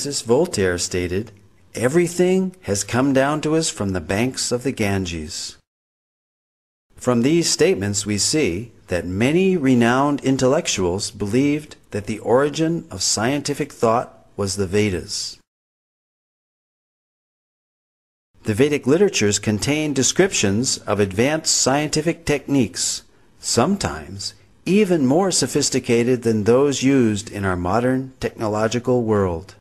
Voltaire stated, "Everything has come down to us from the banks of the Ganges." From these statements we see that many renowned intellectuals believed that the origin of scientific thought was the Vedas. The Vedic literatures contain descriptions of advanced scientific techniques, sometimes even more sophisticated than those used in our modern technological world.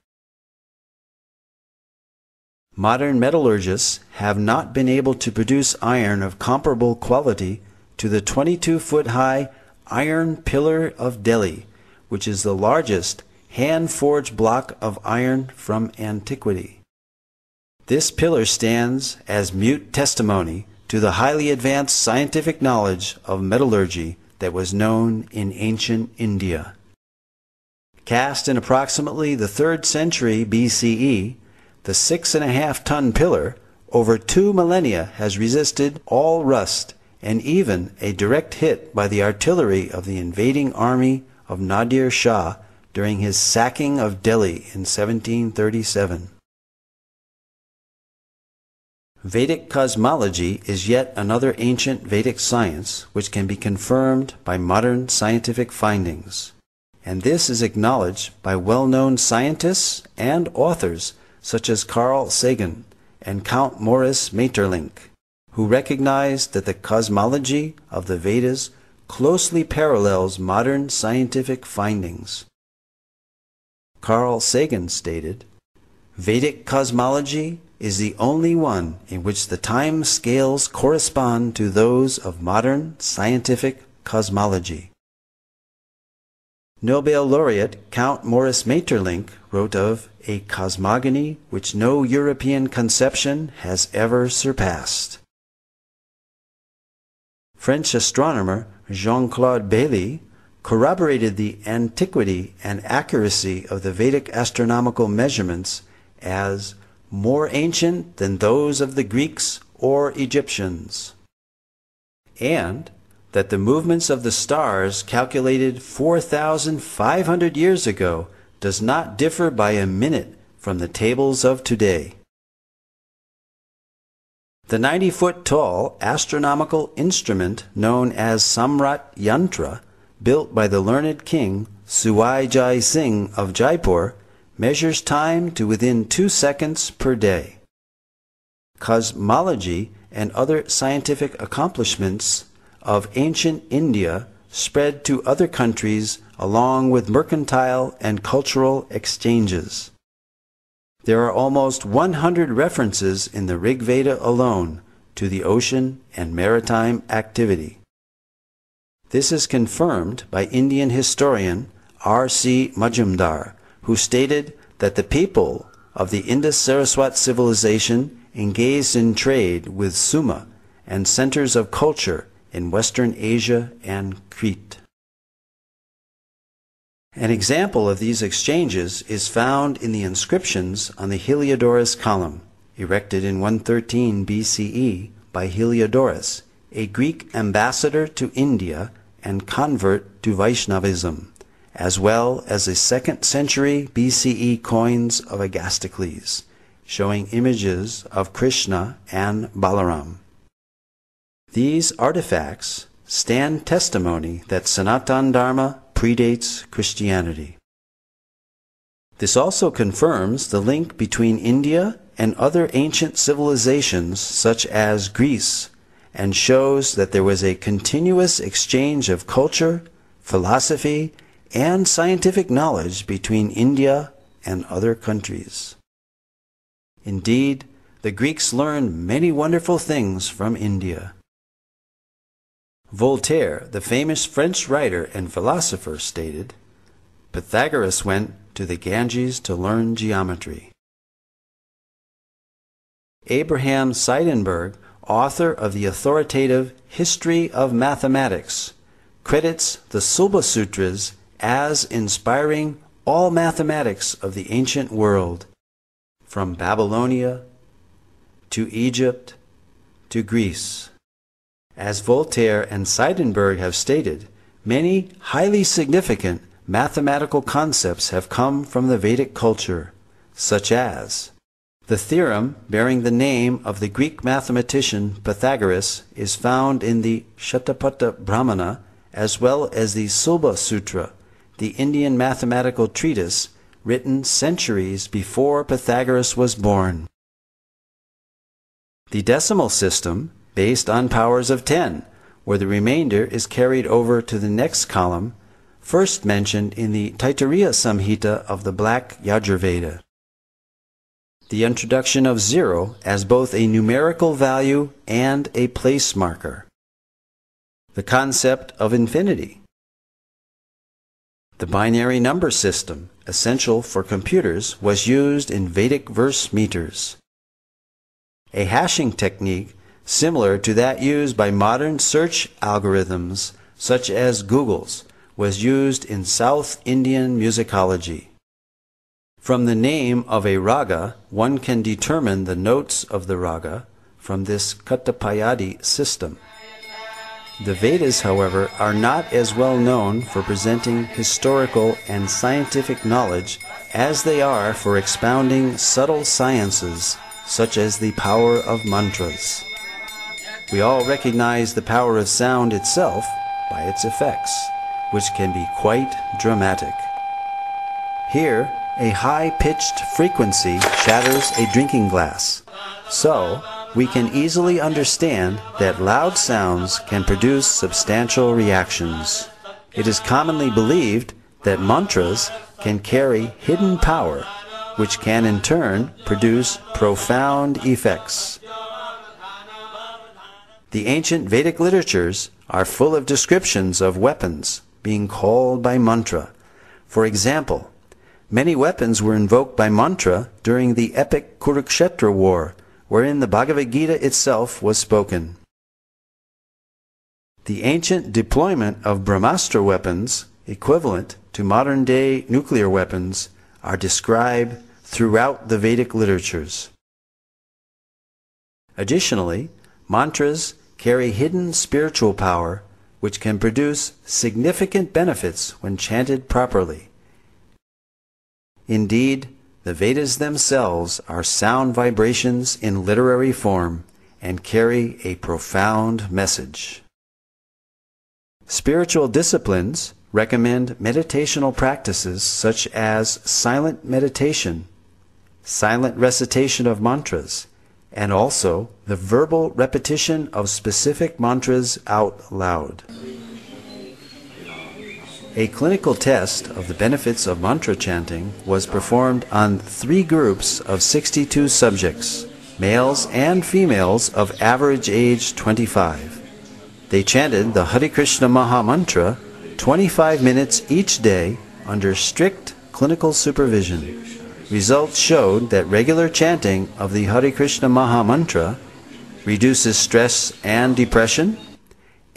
Modern metallurgists have not been able to produce iron of comparable quality to the 22-foot-high Iron Pillar of Delhi, which is the largest hand-forged block of iron from antiquity. This pillar stands as mute testimony to the highly advanced scientific knowledge of metallurgy that was known in ancient India. Cast in approximately the 3rd century BCE, the 6.5-ton pillar over 2 millennia has resisted all rust and even a direct hit by the artillery of the invading army of Nadir Shah during his sacking of Delhi in 1737. Vedic cosmology is yet another ancient Vedic science which can be confirmed by modern scientific findings, and this is acknowledged by well-known scientists and authors such as Carl Sagan and Count Maurice Maeterlinck, who recognized that the cosmology of the Vedas closely parallels modern scientific findings. Carl Sagan stated, "Vedic cosmology is the only one in which the time scales correspond to those of modern scientific cosmology." Nobel laureate Count Maurice Maeterlinck wrote of a cosmogony which no European conception has ever surpassed. French astronomer Jean-Claude Bailly corroborated the antiquity and accuracy of the Vedic astronomical measurements as more ancient than those of the Greeks or Egyptians, and that the movements of the stars calculated 4,500 years ago does not differ by a minute from the tables of today. The 90-foot-tall astronomical instrument known as Samrat Yantra, built by the learned king Suwai Jai Singh of Jaipur, measures time to within 2 seconds per day. Cosmology and other scientific accomplishments of ancient India spread to other countries along with mercantile and cultural exchanges. There are almost 100 references in the Rig Veda alone to the ocean and maritime activity. This is confirmed by Indian historian R.C. Majumdar, who stated that the people of the Indus-Saraswat civilization engaged in trade with Suma and centers of culture in Western Asia and Crete. An example of these exchanges is found in the inscriptions on the Heliodorus column, erected in 113 BCE by Heliodorus, a Greek ambassador to India and convert to Vaishnavism, as well as the 2nd century BCE coins of Agastocles, showing images of Krishna and Balaram. These artifacts stand testimony that Sanatana Dharma predates Christianity. This also confirms the link between India and other ancient civilizations such as Greece, and shows that there was a continuous exchange of culture, philosophy, and scientific knowledge between India and other countries. Indeed, the Greeks learned many wonderful things from India. Voltaire, the famous French writer and philosopher, stated, "Pythagoras went to the Ganges to learn geometry." Abraham Seidenberg, author of the authoritative History of Mathematics, credits the Sulba Sutras as inspiring all mathematics of the ancient world, from Babylonia to Egypt to Greece. As Voltaire and Seidenberg have stated, many highly significant mathematical concepts have come from the Vedic culture, such as the theorem bearing the name of the Greek mathematician Pythagoras is found in the Shatapatha Brahmana, as well as the Sulba Sutra, the Indian mathematical treatise written centuries before Pythagoras was born. The decimal system, based on powers of 10, where the remainder is carried over to the next column, first mentioned in the Taittiriya Samhita of the Black Yajurveda. The introduction of 0 as both a numerical value and a place marker. The concept of infinity. The binary number system, essential for computers, was used in Vedic verse meters. A hashing technique similar to that used by modern search algorithms such as Google's was used in South Indian musicology. From the name of a raga, one can determine the notes of the raga from this Katapayadi system. The Vedas, however, are not as well known for presenting historical and scientific knowledge as they are for expounding subtle sciences such as the power of mantras. We all recognize the power of sound itself by its effects, which can be quite dramatic. Here, a high-pitched frequency shatters a drinking glass. So, we can easily understand that loud sounds can produce substantial reactions. It is commonly believed that mantras can carry hidden power, which can in turn produce profound effects. The ancient Vedic literatures are full of descriptions of weapons being called by mantra. For example, many weapons were invoked by mantra during the epic Kurukshetra war, wherein the Bhagavad Gita itself was spoken. The ancient deployment of Brahmastra weapons, equivalent to modern-day nuclear weapons, are described throughout the Vedic literatures. Additionally, mantras carry hidden spiritual power which can produce significant benefits when chanted properly. Indeed, the Vedas themselves are sound vibrations in literary form and carry a profound message. Spiritual disciplines recommend meditational practices such as silent meditation, silent recitation of mantras, and also the verbal repetition of specific mantras out loud. A clinical test of the benefits of mantra chanting was performed on 3 groups of 62 subjects, males and females of average age 25. They chanted the Hare Krishna Maha Mantra 25 minutes each day under strict clinical supervision. Results showed that regular chanting of the Hare Krishna Maha Mantra reduces stress and depression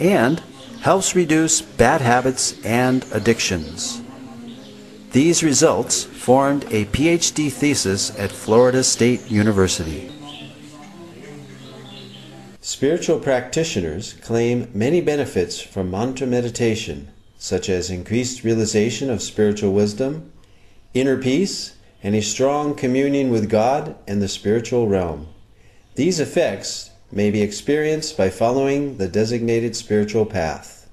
and helps reduce bad habits and addictions. These results formed a PhD thesis at Florida State University. Spiritual practitioners claim many benefits from mantra meditation, such as increased realization of spiritual wisdom, inner peace, and a strong communion with God and the spiritual realm. These effects may be experienced by following the designated spiritual path.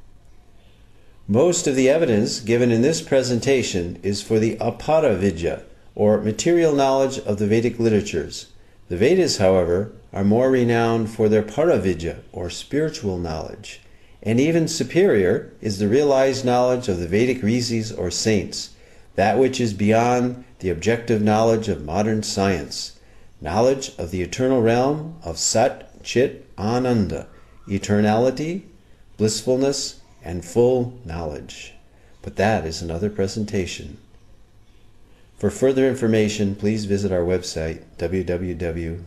Most of the evidence given in this presentation is for the apara vidya, or material knowledge of the Vedic literatures. The Vedas, however, are more renowned for their paravidya, or spiritual knowledge, and even superior is the realized knowledge of the Vedic rishis or saints, that which is beyond the objective knowledge of modern science, knowledge of the eternal realm of Sat Chit Ananda, eternality, blissfulness, and full knowledge. But that is another presentation. For further information, please visit our website, www.gosai.com.